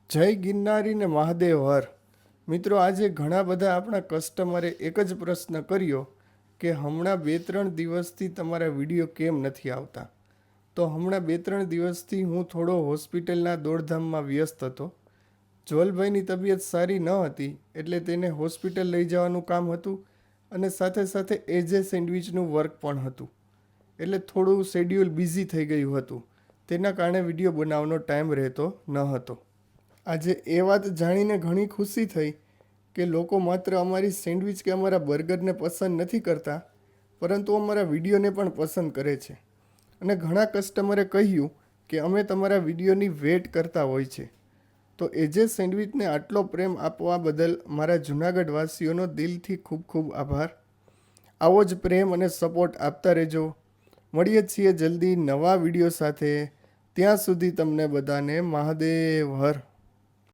જય ગિરનારી ને મહાદેવ હર. મિત્રો, આજે ઘણા બધા આપણા કસ્ટમરે એક જ પ્રશ્ન કર્યો કે હમણાં 2-3 દિવસથી તમારા વિડીયો કેમ નથી આવતા. તો હમણાં 2-3 દિવસથી હું થોડો હોસ્પિટલના દોડધામમાં વ્યસ્ત હતો. જોલભાઈની તબિયત સારી ન હતી એટલે તેને હોસ્પિટલ લઈ જવાનું કામ હતું અને સાથે સાથે એજે સેન્ડવિચનું વર્ક પણ હતું. એટલે થોડું શેડ્યુલ બિઝી થઈ ગયું હતું. તેના કારણે વિડીયો બનાવવાનો ટાઈમ રહેતો ન હતો. આજે એ વાત જાણીને ઘણી ખુશી થઈ કે લોકો માત્ર અમારી સેન્ડવિચ કે અમારા બર્ગરને પસંદ નથી કરતા, પરંતુ અમારા વિડીયોને પણ પસંદ કરે છે. અને ઘણા કસ્ટમરે કહ્યું કે અમે તમારા વિડીયોની વેટ કરતા હોય છે. તો એજે સેન્ડવિચને આટલો પ્રેમ આપવા બદલ મારા જૂનાગઢ વાસીઓનો દિલથી ખૂબ ખૂબ આભાર. આવો જ પ્રેમ અને સપોર્ટ આપતા રહેજો. મળીએ છીએ જલ્દી નવા વિડીયો સાથે. ત્યાં સુધી તમને બધાને મહાદેવ હર.